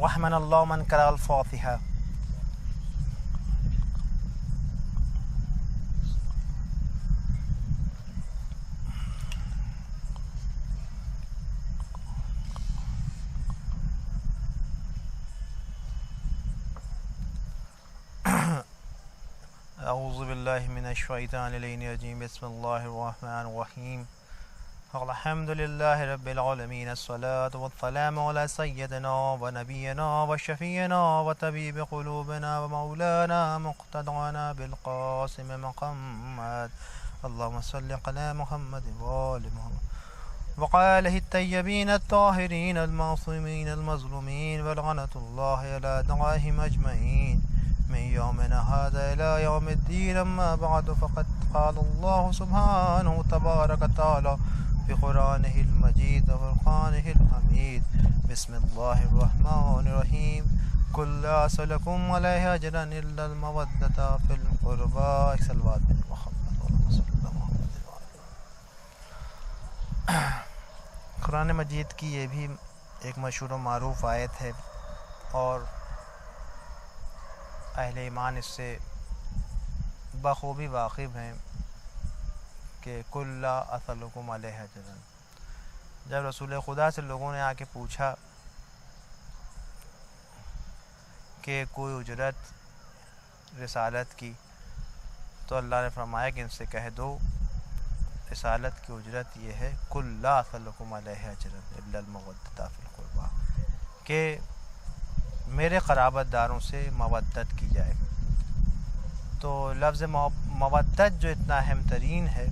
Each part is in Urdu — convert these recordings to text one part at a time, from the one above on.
رحمنا اللہ من قرأ الفاتحہ. اعوذ باللہ من الشیطان الرجیم. بسم اللہ الرحمن الرحیم. الحمد للہ رب العالمین. الصلاة والسلام علی سیدنا و نبینا و شفیعنا و طبیب قلوبنا و مولانا مقتدعنا بالقاسم محمد. اللہم صل علی محمد و آل محمد وقالہ الطیبین الطاہرین المعصومین المظلومین ولعنۃ اللہ علی دعائہم اجمعین من يومنا هذا إلى يوم الدين. أما بعد فقد قال الله سبحانه تبارك وتعالى في قرآنه المجيد وفرقانه الحميد. بسم الله الرحمن الرحيم. قل لا أسألكم عليه أجرا إلا المودة في القربى. صلوات محمد اللهم صل على محمد. قرآن مجید کی یہ بھی ایک مشہور و معروف آیت ہے اور اہل ایمان اس سے بخوبی واقف ہیں کہ کل لا اسألکم علیہ اجرا. جب رسول خدا سے لوگوں نے آ کے پوچھا کہ کوئی اجرت رسالت کی، تو اللہ نے فرمایا کہ ان سے کہہ دو رسالت کی اجرت یہ ہے کل لا اسألکم علیہ اجرا الا المودۃ فی القربى، کہ میرے قرابت داروں سے مودت کی جائے. تو لفظ مودت جو اتنا اہم ترین ہے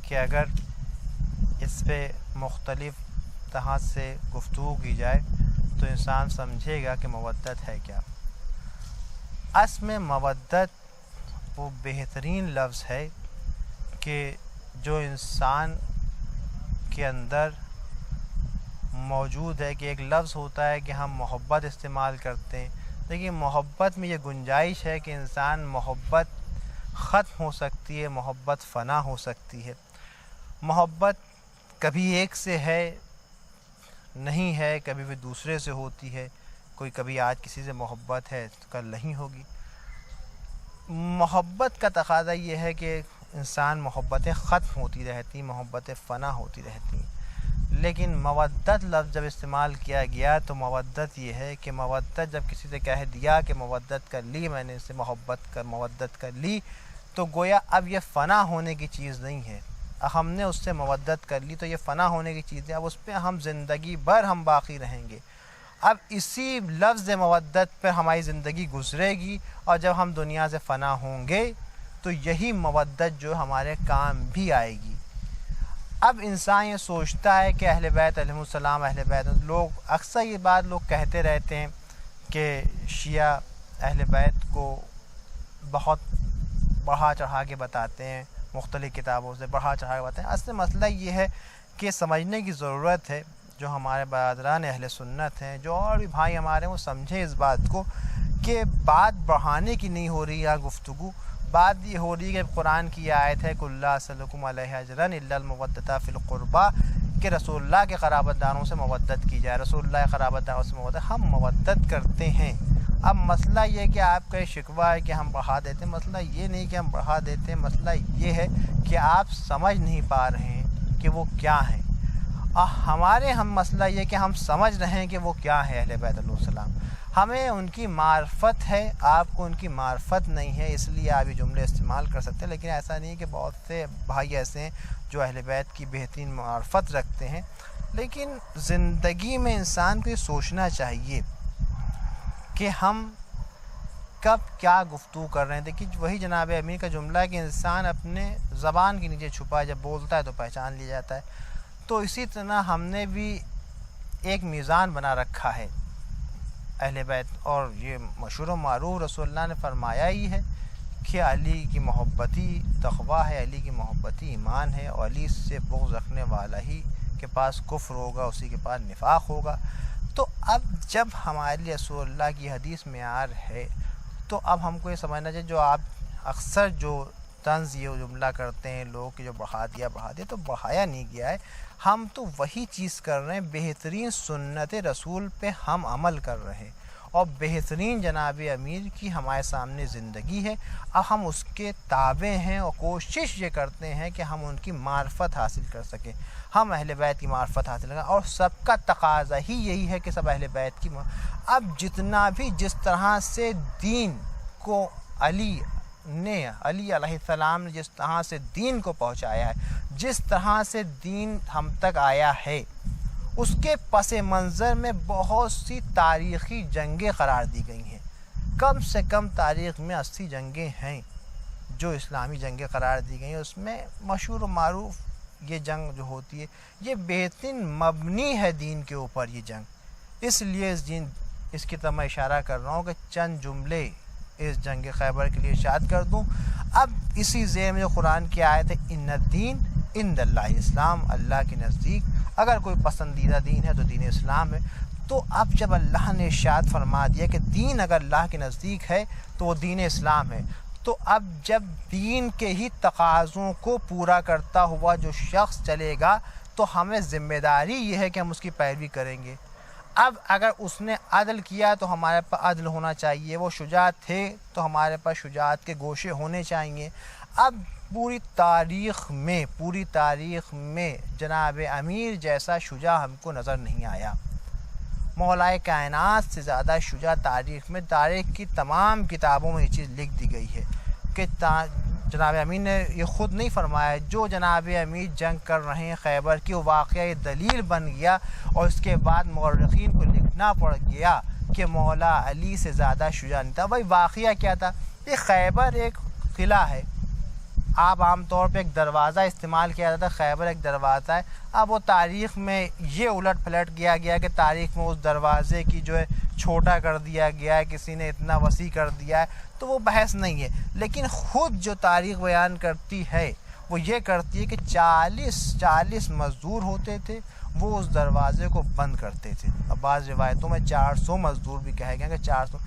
کہ اگر اس پہ مختلف طرح سے گفتگو کی جائے تو انسان سمجھے گا کہ مودت ہے کیا. اصل میں مودت وہ بہترین لفظ ہے کہ جو انسان کے اندر موجود ہے. کہ ایک لفظ ہوتا ہے کہ ہم محبت استعمال کرتے ہیں، لیکن محبت میں یہ گنجائش ہے کہ انسان محبت ختم ہو سکتی ہے، محبت فنا ہو سکتی ہے. محبت کبھی ایک سے ہے نہیں ہے، کبھی بھی دوسرے سے ہوتی ہے. کوئی کبھی آج کسی سے محبت ہے تو کل نہیں ہوگی. محبت کا تقاضا یہ ہے کہ انسان محبتیں ختم ہوتی رہتی، محبتیں فنا ہوتی رہتی ہیں. لیکن مودت لفظ جب استعمال کیا گیا تو مودت یہ ہے کہ مودت جب کسی سے کہہ دیا کہ مودت کر لی، میں نے اس سے مودت کر لی، تو گویا اب یہ فنا ہونے کی چیز نہیں ہے. ہم نے اس سے مودت کر لی تو یہ فنا ہونے کی چیز ہے، اب اس پہ ہم زندگی بھر ہم باقی رہیں گے. اب اسی لفظ مودت پہ ہماری زندگی گزرے گی اور جب ہم دنیا سے فنا ہوں گے تو یہی مودت جو ہمارے کام بھی آئے گی. اب انسان یہ سوچتا ہے کہ اہل بیت علیہ السلام، اہل بیت لوگ اکثر یہ بات لوگ کہتے رہتے ہیں کہ شیعہ اہل بیت کو بہت بڑھا چڑھا کے بتاتے ہیں، مختلف کتابوں سے بڑھا چڑھا کے بتاتے ہیں. اصل مسئلہ یہ ہے کہ سمجھنے کی ضرورت ہے. جو ہمارے برادران اہل سنت ہیں، جو اور بھی بھائی ہمارے ہیں، وہ سمجھیں اس بات کو کہ بات بڑھانے کی نہیں ہو رہی ہے گفتگو. بات یہ ہو رہی ہے کہ قرآن کی آیت ہے کل لا اسألکم علیہ اجرا الا المودۃ فی القربى، کہ رسول اللہ کے قرابت داروں سے مودت کی جائے. رسول اللہ کے قرابت داروں سے مودت، ہم مودت کرتے ہیں. اب مسئلہ یہ کہ آپ کا یہ شکوہ ہے کہ ہم بڑھا دیتے ہیں. مسئلہ یہ نہیں کہ ہم بڑھا دیتے ہیں، مسئلہ یہ ہے کہ آپ سمجھ نہیں پا رہے ہیں کہ وہ کیا ہیں. ہمارے مسئلہ یہ کہ ہم سمجھ رہے ہیں کہ وہ کیا ہے اہل بیت علیہ السلام. ہمیں ان کی معرفت ہے، آپ کو ان کی معرفت نہیں ہے، اس لیے آپ یہ جملے استعمال کر سکتے ہیں. لیکن ایسا نہیں کہ بہت سے بھائی ایسے ہیں جو اہل بیت کی بہترین معرفت رکھتے ہیں. لیکن زندگی میں انسان کو یہ سوچنا چاہیے کہ ہم کب کیا گفتگو کر رہے ہیں. دیکھیے وہی جناب امیر کا جملہ ہے کہ انسان اپنے زبان کے نیچے چھپا ہے، جب بولتا ہے تو پہچان لیا جاتا ہے. تو اسی طرح ہم نے بھی ایک میزان بنا رکھا ہے اہل بیت، اور یہ مشہور و معروف رسول اللہ نے فرمایا ہی ہے کہ علی کی محبتی تقویٰ ہے، علی کی محبتی ایمان ہے، اور علی سے بغض رکھنے والا ہی کے پاس کفر ہوگا، اسی کے پاس نفاق ہوگا. تو اب جب ہمارے لیے رسول اللہ کی حدیث معیار ہے تو اب ہم کو یہ سمجھنا چاہیے. جو آپ اکثر جو طنز یہ جملہ کرتے ہیں لوگ کہ جو بڑھا دیا تو بڑھایا نہیں گیا ہے، ہم تو وہی چیز کر رہے ہیں، بہترین سنت رسول پہ ہم عمل کر رہے ہیں، اور بہترین جناب امیر کی ہمارے سامنے زندگی ہے، اب ہم اس کے تابع ہیں اور کوشش یہ کرتے ہیں کہ ہم ان کی معرفت حاصل کر سکیں، ہم اہل بیت کی معرفت حاصل کریں، اور سب کا تقاضا ہی یہی ہے کہ سب اہل بیت کی اب جتنا بھی جس طرح سے دین کو علی علیہ السلام نے جس طرح سے دین کو پہنچایا ہے، جس طرح سے دین ہم تک آیا ہے، اس کے پس منظر میں بہت سی تاریخی جنگیں قرار دی گئی ہیں، کم سے کم تاریخ میں 80 جنگیں ہیں جو اسلامی جنگیں قرار دی گئی ہیں۔ اس میں مشہور و معروف یہ جنگ جو ہوتی ہے یہ بہترین مبنی ہے دین کے اوپر یہ جنگ، اس لیے اس کی طرف میں اشارہ کر رہا ہوں کہ چند جملے اس جنگ خیبر کے لیے ارشاد کر دوں۔ اب اسی ذیل میں جو قرآن کی آیت ہے ان الدین عند اللہ اسلام، اللہ کے نزدیک اگر کوئی پسندیدہ دین ہے تو دین اسلام ہے، تو اب جب اللہ نے ارشاد فرما دیا کہ دین اگر اللہ کے نزدیک ہے تو وہ دین اسلام ہے، تو اب جب دین کے ہی تقاضوں کو پورا کرتا ہوا جو شخص چلے گا تو ہمیں ذمہ داری یہ ہے کہ ہم اس کی پیروی کریں گے۔ اب اگر اس نے عدل کیا تو ہمارے پاس عدل ہونا چاہیے، وہ شجاع تھے تو ہمارے پاس شجاعت کے گوشے ہونے چاہیے۔ اب پوری تاریخ میں جناب امیر جیسا شجاع ہم کو نظر نہیں آیا، مولا کائنات سے زیادہ شجاع تاریخ کی تمام کتابوں میں یہ چیز لکھ دی گئی ہے کہ جناب امیر نے یہ خود نہیں فرمایا، جو جناب امیر جنگ کر رہے ہیں خیبر کی وہ واقعہ یہ دلیل بن گیا، اور اس کے بعد مورخین کو لکھنا پڑ گیا کہ مولا علی سے زیادہ شجاع نہیں تھا۔ بھائی واقعہ کیا تھا؟ یہ خیبر ایک قلعہ ہے، آپ عام طور پہ ایک دروازہ استعمال کیا جاتا ہے، خیبر ایک دروازہ ہے۔ اب وہ تاریخ میں یہ الٹ پلٹ کیا گیا کہ تاریخ میں اس دروازے کی جو ہے چھوٹا کر دیا گیا ہے، کسی نے اتنا وسیع کر دیا ہے، تو وہ بحث نہیں ہے، لیکن خود جو تاریخ بیان کرتی ہے وہ یہ کرتی ہے کہ 40 مزدور ہوتے تھے، وہ اس دروازے کو بند کرتے تھے، اب بعض روایتوں میں 400 مزدور بھی کہے گئے کہ 400۔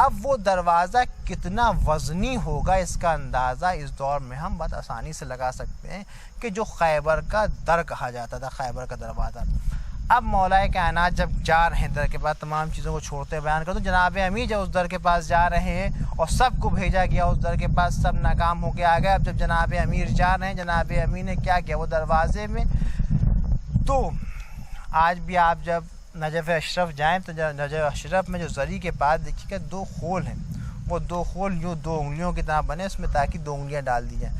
اب وہ دروازہ کتنا وزنی ہوگا اس کا اندازہ اس دور میں ہم بہت آسانی سے لگا سکتے ہیں کہ جو خیبر کا در کہا جاتا تھا، خیبر کا دروازہ۔ اب مولا کائنات جب جا رہے ہیں در کے بعد تمام چیزوں کو چھوڑتے بیان کر، تو جناب امیر جب اس در کے پاس جا رہے ہیں اور سب کو بھیجا گیا اس در کے پاس، سب ناکام ہو کے آ گئے۔ اب جب جناب امیر جا رہے ہیں، جناب امیر نے کیا کیا؟ وہ دروازے میں، تو آج بھی آپ جب نجف اشرف جائیں تو نجف اشرف میں جو زری کے پاس دیکھیے کہ 2 خول ہیں، وہ 2 خول یوں 2 انگلیوں کی طرح بنے اس میں تاکہ 2 انگلیاں ڈال دی جائیں،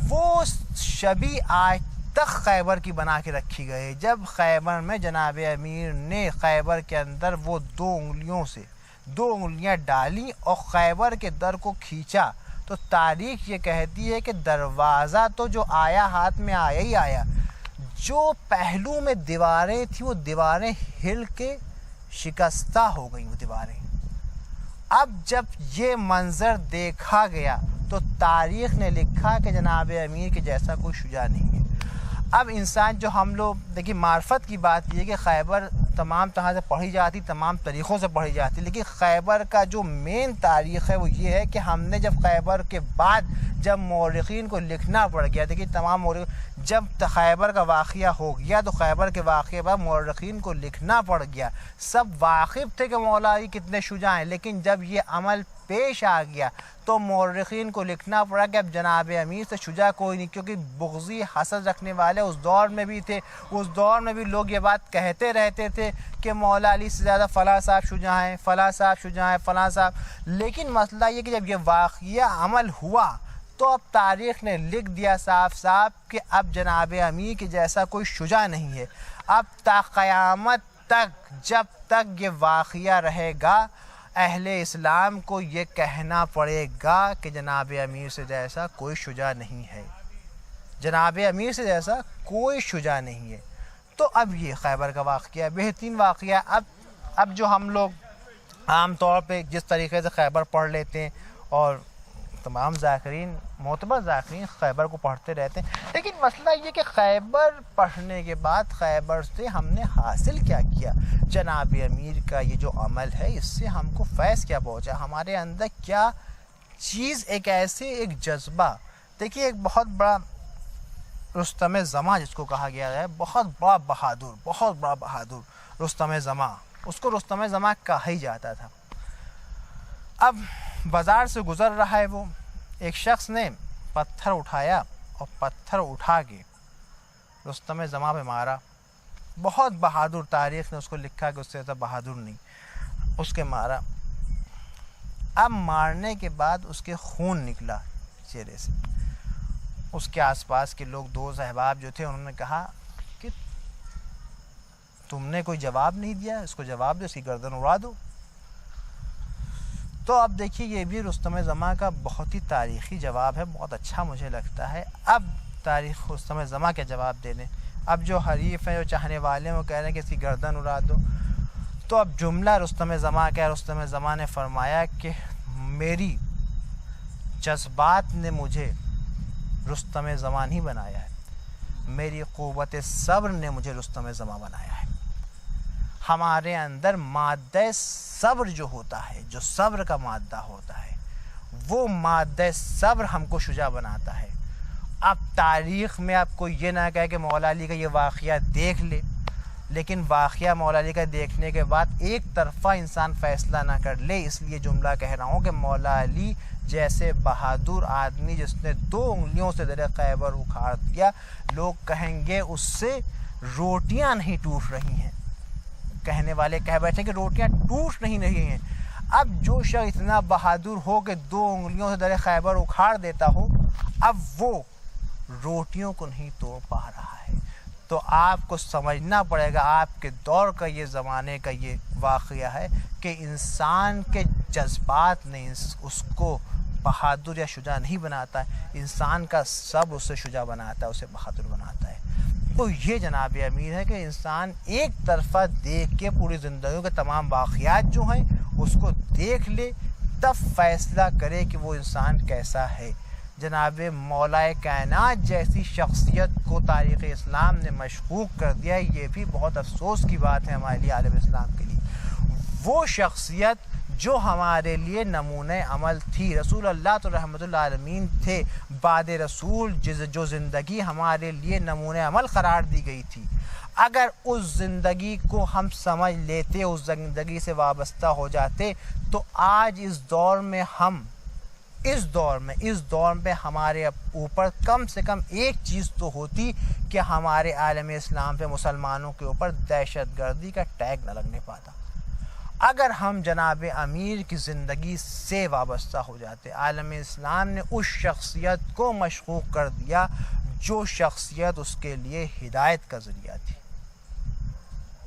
وہ شبیہ آج تک خیبر کی بنا کے رکھی گئی۔ جب خیبر میں جناب امیر نے خیبر کے اندر وہ 2 انگلیوں سے 2 انگلیاں ڈالی اور خیبر کے در کو کھینچا، تو تاریخ یہ کہتی ہے کہ دروازہ تو جو آیا ہاتھ میں آیا ہی آیا، جو پہلو میں دیواریں تھیں وہ دیواریں ہل کے شکستہ ہو گئیں وہ دیواریں۔ اب جب یہ منظر دیکھا گیا تو تاریخ نے لکھا کہ جناب امیر کے جیسا کوئی شجاع نہیں ہے۔ اب انسان جو ہم لوگ دیکھیے، معرفت کی بات یہ ہے کہ خیبر تمام طرح سے پڑھی جاتی، تمام طریقوں سے پڑھی جاتی، لیکن خیبر کا جو مین تاریخ ہے وہ یہ ہے کہ ہم نے جب خیبر کے بعد جب مورخین کو لکھنا پڑ گیا، دیکھیے تمام جب خیبر کا واقعہ ہو گیا تو خیبر کے واقعے بعد مورخین کو لکھنا پڑ گیا، سب واقف تھے کہ مولا علی کتنے شجاع ہیں، لیکن جب یہ عمل پیش آ گیا تو مورخین کو لکھنا پڑا کہ اب جناب امیر سے شجاع کوئی نہیں، کیونکہ بغضی حسد رکھنے والے اس دور میں بھی تھے، اس دور میں بھی لوگ یہ بات کہتے رہتے تھے کہ مولا علی سے زیادہ فلاں صاحب شجاع ہیں، فلاں صاحب شجاع ہیں، فلاں صاحب۔ لیکن مسئلہ یہ کہ جب یہ واقعہ عمل ہوا تو اب تاریخ نے لکھ دیا صاف صاف کہ اب جناب امیر کے جیسا کوئی شجاع نہیں ہے۔ اب تا قیامت تک جب تک یہ واقعہ رہے گا اہل اسلام کو یہ کہنا پڑے گا کہ جناب امیر سے جیسا کوئی شجاع نہیں ہے، جناب امیر سے جیسا کوئی شجاع نہیں ہے۔ تو اب یہ خیبر کا واقعہ بہترین واقعہ۔ اب جو ہم لوگ عام طور پہ جس طریقے سے خیبر پڑھ لیتے ہیں، اور تمام ذاکرین معتبر ذاکرین خیبر کو پڑھتے رہتے ہیں، لیکن مسئلہ یہ کہ خیبر پڑھنے کے بعد خیبر سے ہم نے حاصل کیا کیا؟ جناب امیر کا یہ جو عمل ہے اس سے ہم کو فیض کیا پہنچا؟ ہمارے اندر کیا چیز ایک ایک جذبہ دیکھیے ایک بہت بڑا رستم زماں جس کو کہا گیا ہے، بہت بڑا بہادر رستم زماں، اس کو رستم زماں کہا ہی جاتا تھا۔ اب بازار سے گزر رہا ہے وہ، ایک شخص نے پتھر اٹھایا اور پتھر اٹھا کے رستم زماں پہ مارا۔ بہت بہادر، تاریخ نے اس کو لکھا کہ اس سے زیادہ بہادر نہیں، اس کے مارا۔ اب مارنے کے بعد اس کے خون نکلا چہرے سے۔ اس کے آس پاس کے لوگ، دوست احباب جو تھے، انہوں نے کہا کہ تم نے کوئی جواب نہیں دیا، اس کو جواب دو، اس کی گردن اڑا دو۔ تو اب دیکھیے یہ بھی رستم زماں کا بہت ہی تاریخی جواب ہے، بہت اچھا مجھے لگتا ہے۔ اب تاریخ رستم زماں کے جواب دے دیں۔ اب جو حریف ہیں، جو چاہنے والے ہیں، وہ کہہ رہے ہیں کہ اس کی گردن اڑا دو۔ تو اب جملہ رستم زماں کا، رستم زماں نے فرمایا کہ میری جذبات نے مجھے رستم زماں نہیں بنایا ہے، میری قوت صبر نے مجھے رستم زماں بنایا ہے۔ ہمارے اندر مادہ صبر جو ہوتا ہے، جو صبر کا مادہ ہوتا ہے، وہ مادہ صبر ہم کو شجاع بناتا ہے۔ اب تاریخ میں آپ کو یہ نہ کہے کہ مولا علی کا یہ واقعہ دیکھ لے، لیکن واقعہ مولا علی کا دیکھنے کے بعد ایک طرفہ انسان فیصلہ نہ کر لے، اس لیے جملہ کہہ رہا ہوں کہ مولا علی جیسے بہادر آدمی جس نے 2 انگلیوں سے در خیبر اکھاڑ دیا، لوگ کہیں گے اس سے روٹیاں نہیں ٹوٹ رہی ہیں، کہنے والے کہہ بیٹھے کہ روٹیاں ٹوٹ نہیں رہی ہیں۔ اب جو شخص اتنا بہادر ہو کہ 2 انگلیوں سے در خیبر اکھاڑ دیتا ہو، اب وہ روٹیوں کو نہیں توڑ پا رہا ہے۔ تو آپ کو سمجھنا پڑے گا، آپ کے دور کا یہ زمانے کا یہ واقعہ ہے کہ انسان کے جذبات نے اس کو بہادر یا شجاع نہیں بناتا ہے، انسان کا صبر اسے شجاع بناتا ہے، اسے بہادر بناتا ہے۔ تو یہ جناب امیر ہے کہ انسان ایک طرفہ دیکھ کے پوری زندگیوں کے تمام واقعات جو ہیں اس کو دیکھ لے، تب فیصلہ کرے کہ وہ انسان کیسا ہے۔ جناب مولا کائنات جیسی شخصیت کو تاریخ اسلام نے مشکوک کر دیا ہے، یہ بھی بہت افسوس کی بات ہے ہمارے لیے، عالم اسلام کے لیے۔ وہ شخصیت جو ہمارے لیے نمونہ عمل تھی، رسول اللہ تو رحمت اللہ عالمین تھے، بعد رسول جو زندگی ہمارے لیے نمونہ عمل قرار دی گئی تھی، اگر اس زندگی کو ہم سمجھ لیتے، اس زندگی سے وابستہ ہو جاتے، تو آج اس دور میں ہمارے اوپر کم سے کم ایک چیز تو ہوتی کہ ہمارے عالم اسلام پہ مسلمانوں کے اوپر دہشت گردی کا ٹیگ نہ لگنے پاتا۔ اگر ہم جناب امیر کی زندگی سے وابستہ ہو جاتے، عالم اسلام نے اس شخصیت کو مشکوک کر دیا جو شخصیت اس کے لیے ہدایت کا ذریعہ تھی،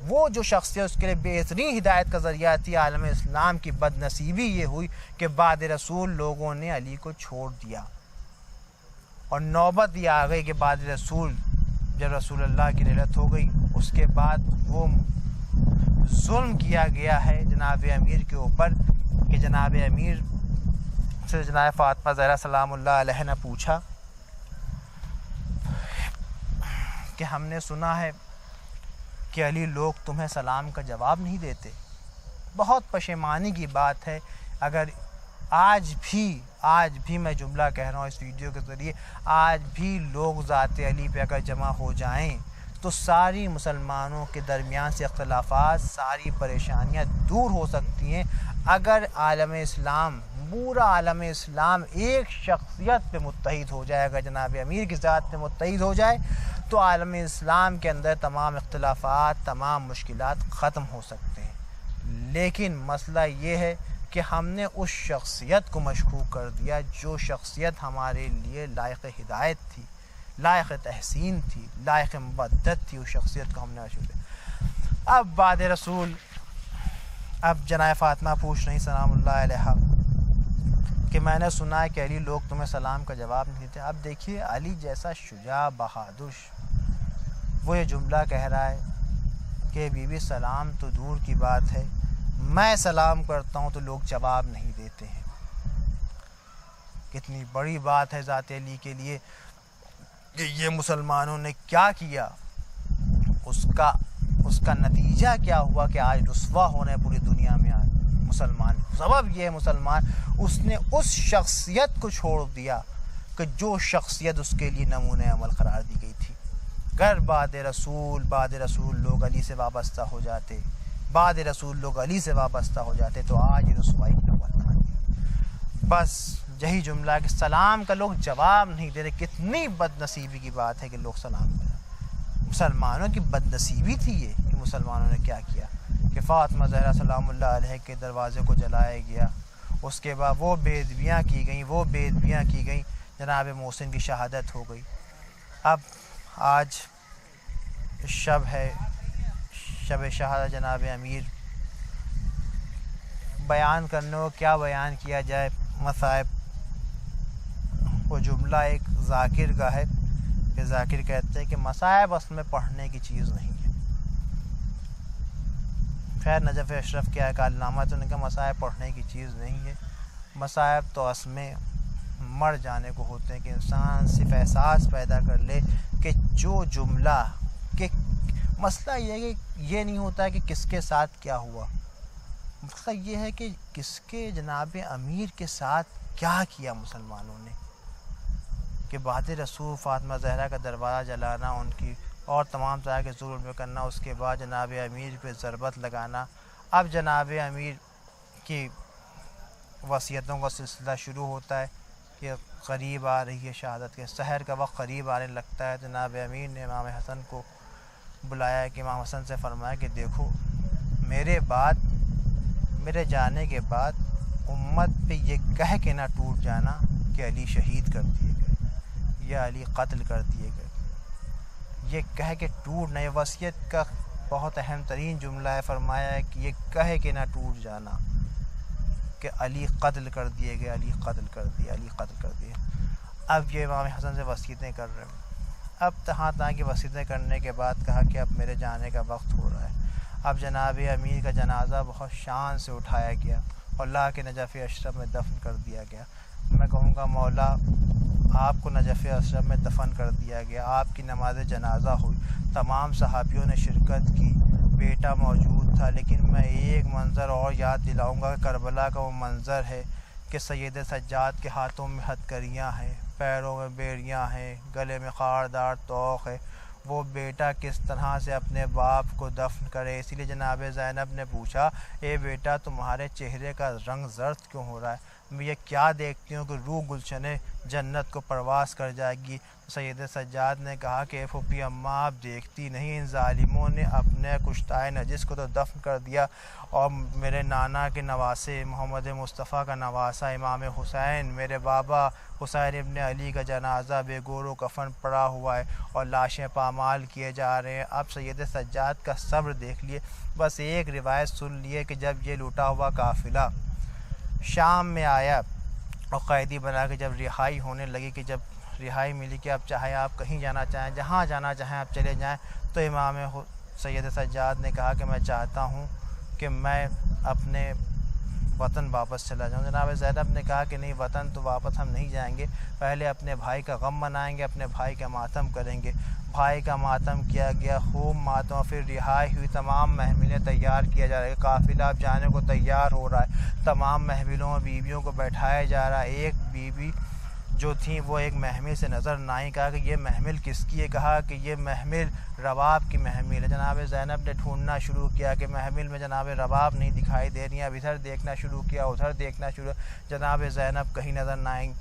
وہ جو شخصیت اس کے لیے بہترین ہدایت کا ذریعہ تھی۔ عالم اسلام کی بد نصیبی یہ ہوئی کہ بعد رسول لوگوں نے علی کو چھوڑ دیا، اور نوبت یہ آ گئی کہ بعد رسول جب رسول اللہ کی رحلت ہو گئی، اس کے بعد وہ ظلم کیا گیا ہے جناب امیر کے اوپر کہ جناب امیر سے جناب فاطمہ زہرا سلام اللہ علیہ نے پوچھا کہ ہم نے سنا ہے کہ علی لوگ تمہیں سلام کا جواب نہیں دیتے۔ بہت پشیمانی کی بات ہے اگر آج بھی میں جملہ کہہ رہا ہوں اس ویڈیو کے ذریعے، آج بھی لوگ ذات علی پہ اگر جمع ہو جائیں تو ساری مسلمانوں کے درمیان سے اختلافات، ساری پریشانیاں دور ہو سکتی ہیں اگر عالم اسلام، پورا عالم اسلام ایک شخصیت پہ متحد ہو جائے، اگر جناب امیر کی ذات پہ متحد ہو جائے تو عالم اسلام کے اندر تمام اختلافات، تمام مشکلات ختم ہو سکتے ہیں۔ لیکن مسئلہ یہ ہے کہ ہم نے اس شخصیت کو مشکوک کر دیا جو شخصیت ہمارے لیے لائق ہدایت تھی، لائق تحسین تھی، لائق مودت تھی، اس شخصیت کو ہم نے مشکوک کیا۔ اب بعد رسول اب جناب فاطمہ پوچھ رہی سلام اللہ علیہ کہ میں نے سنا ہے کہ علی لوگ تمہیں سلام کا جواب نہیں دیتے۔ اب دیکھیے علی جیسا شجاع بہادر وہ یہ جملہ کہہ رہا ہے کہ بی بی سلام تو دور کی بات ہے، میں سلام کرتا ہوں تو لوگ جواب نہیں دیتے ہیں۔ کتنی بڑی بات ہے ذات علی کے لیے کہ یہ مسلمانوں نے کیا کیا، اس کا نتیجہ کیا ہوا کہ آج رسوا ہونے پوری دنیا میں آج مسلمان، سبب یہ ہے مسلمان، اس نے اس شخصیت کو چھوڑ دیا کہ جو شخصیت اس کے لیے نمونۂ عمل قرار دی گئی تھی. اگر بعد رسول لوگ علی سے وابستہ ہو جاتے، بعد رسول لوگ علی سے وابستہ ہو جاتے تو آج یہ رسوائی نہ ہوتی. بس یہی جملہ کہ سلام کا لوگ جواب نہیں دے رہے. کتنی بد نصیبی کی بات ہے کہ لوگ سلام کریں. مسلمانوں کی بد نصیبی تھی یہ کہ مسلمانوں نے کیا کیا کہ فاطمہ زہرا سلام اللہ علیہ کے دروازے کو جلایا گیا. اس کے بعد وہ بے ادبیاں کی گئیں، جناب محسن کی شہادت ہو گئی. اب آج شب ہے، شب شہادت جناب امیر. بیان کرنے کو کیا بیان کیا جائے مصائب. وہ جملہ ایک ذاکر کا ہے کہ ذاکر کہتے ہیں کہ مصائب اصل میں پڑھنے کی چیز نہیں ہے. خیر نجف اشرف کیا ہے کالنامہ تو ان کا مصائب پڑھنے کی چیز نہیں ہے. مصائب تو اصل میں مر جانے کو ہوتے ہیں کہ انسان صرف احساس پیدا کر لے کہ جو جملہ کہ مسئلہ یہ ہے کہ یہ نہیں ہوتا ہے کہ کس کے ساتھ کیا ہوا. مسئلہ یہ ہے کہ کس کے جناب امیر کے ساتھ کیا کیا مسلمانوں نے کہ بعد رسول فاطمہ زہرا کا دروازہ جلانا، ان کی اور تمام طرح کے ظلم کرنا، اس کے بعد جناب امیر پہ ضربت لگانا. اب جناب امیر کی وصیتوں کا سلسلہ شروع ہوتا ہے کہ قریب آ رہی ہے شہادت کے، سحر کا وقت قریب آنے لگتا ہے. جناب امیر نے امام حسن کو بلایا کہ امام حسن سے فرمایا کہ دیکھو میرے جانے کے بعد امت پہ یہ کہہ کے نہ ٹوٹ جانا کہ علی شہید کر دیے گئے یا علی قتل کر دیے گئے. یہ کہہ کے ٹوٹ نہ، یہ وصیت کا بہت اہم ترین جملہ ہے. فرمایا ہے کہ یہ کہہ کے نہ ٹوٹ جانا کہ علی قتل کر دیے گئے، علی قتل کر دیے. اب یہ امام حسن سے وصیتیں کر رہے ہیں. اب تہاں کی وصیتیں کرنے کے بعد کہا کہ اب میرے جانے کا وقت ہو رہا ہے. اب جناب امیر کا جنازہ بہت شان سے اٹھایا گیا اور لا کے نجف اشرف میں دفن کر دیا گیا. میں کہوں گا مولا آپ کو نجف اشرف میں دفن کر دیا گیا، آپ کی نماز جنازہ ہوئی، تمام صحابیوں نے شرکت کی، بیٹا موجود تھا. لیکن میں ایک منظر اور یاد دلاؤں گا کہ کربلا کا وہ منظر ہے کہ سید سجاد کے ہاتھوں میں ہتھکڑیاں ہیں، پیروں میں بیڑیاں ہیں، گلے میں خاردار طوق ہے. وہ بیٹا کس طرح سے اپنے باپ کو دفن کرے. اسی لیے جناب زینب نے پوچھا اے بیٹا تمہارے چہرے کا رنگ زرد کیوں ہو رہا ہے؟ میں یہ کیا دیکھتی ہوں کہ روح گلشن جنت کو پرواز کر جائے گی. سید سجاد نے کہا کہ اے پھوپھی اماں آپ دیکھتی نہیں، ان ظالموں نے اپنے کشتائے نجس کو تو دفن کر دیا اور میرے نانا کے نواسے محمد مصطفیٰ کا نواسا امام حسین میرے بابا حسین ابن علی کا جنازہ بے گور و کفن پڑا ہوا ہے اور لاشیں پامال کیے جا رہے ہیں. اب سید سجاد کا صبر دیکھ لیے. بس ایک روایت سن لیے کہ جب یہ لوٹا ہوا قافلہ شام میں آیا اور قیدی بنا کے جب رہائی ہونے لگی، کہ جب رہائی ملی کہ اب چاہے آپ کہیں جانا چاہیں، جہاں جانا چاہیں آپ چلے جائیں، تو امام سید سجاد نے کہا کہ میں چاہتا ہوں کہ میں اپنے وطن واپس چلا جاؤں. جناب زینب نے کہا کہ نہیں، وطن تو واپس ہم نہیں جائیں گے، پہلے اپنے بھائی کا غم منائیں گے، اپنے بھائی کا ماتم کریں گے. بھائی کا ماتم کیا گیا، خوب ماتم. پھر رہائی ہوئی، تمام محملیں تیار کیا جا رہا ہے، قافلہ اب جانے کو تیار ہو رہا ہے. تمام محملوں میں بیویوں کو بیٹھایا جا رہا ہے. ایک بیوی جو تھیں وہ ایک محمل سے نظر نہ آئی. کہا کہ یہ محمل کس کی ہے؟ کہا کہ یہ محمل رباب کی محمل ہے. جناب زینب نے ڈھونڈنا شروع کیا کہ محمل میں جناب رباب نہیں دکھائی دے رہی ہیں. اب ادھر دیکھنا شروع کیا، ادھر دیکھنا شروع. جناب زینب کہیں نظر نہ آئیں.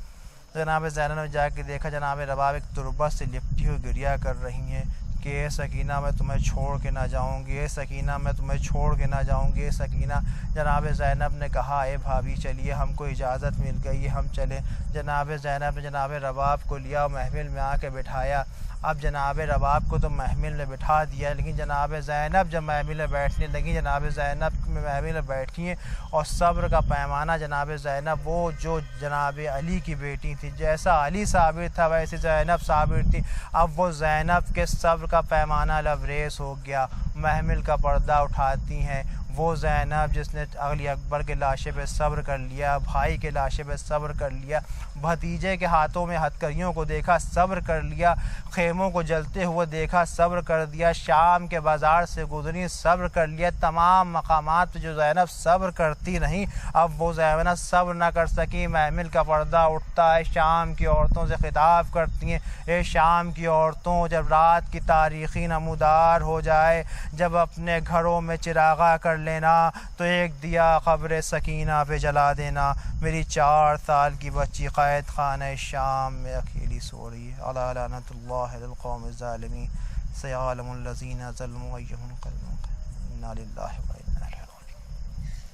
جناب زینب نے جا کے دیکھا جناب رباب ایک تربت سے لپٹی ہوئی گریا کر رہی ہیں کہ اے سکینہ میں تمہیں چھوڑ کے نہ جاؤں گی، اے سکینہ میں تمہیں چھوڑ کے نہ جاؤں گی، اے سکینہ. جناب زینب نے کہا اے بھابھی چلیے، ہم کو اجازت مل گئی ہے، ہم چلیں. جناب زینب نے جناب رباب کو لیا اور محمل میں آ کے بٹھایا. اب جناب رباب کو تو محمل میں بٹھا دیا، لیکن جناب زینب جب محمل میں بیٹھنے لگی، جناب زینب محمل میں بیٹھی ہیں اور صبر کا پیمانہ جناب زینب وہ جو جناب علی کی بیٹی تھی، جیسا علی صابر تھا ویسے زینب صابر تھی. اب وہ زینب کے صبر کا پیمانہ لبریز ہو گیا. محمل کا پردہ اٹھاتی ہیں، وہ زینب جس نے علی اکبر کے لاشے پہ صبر کر لیا، بھائی کے لاشے پہ صبر کر لیا، بھتیجے کے ہاتھوں میں ہتھکڑیوں کو دیکھا صبر کر لیا، خیموں کو جلتے ہوئے دیکھا صبر کر دیا، شام کے بازار سے گزری صبر کر لیا، تمام مقامات پہ جو زینب صبر کرتی رہیں، اب وہ زینب صبر نہ کر سکی، محمل کا پردہ اٹھتا ہے، شام کی عورتوں سے خطاب کرتی ہیں، اے شام کی عورتوں، جب رات کی تاریخی نمودار ہو جائے، جب اپنے گھروں میں چراغاں کر لینا تو ایک دیا قبر سکینہ پہ جلا دینا، میری 4 سال کی بچی قید خانہ شام میں اکیلی سو رہی ہے۔ الا لعنۃ اللہ علی القوم الظالمین، سیعلم الذین ظلموا ایہم القلب۔ انا للہ و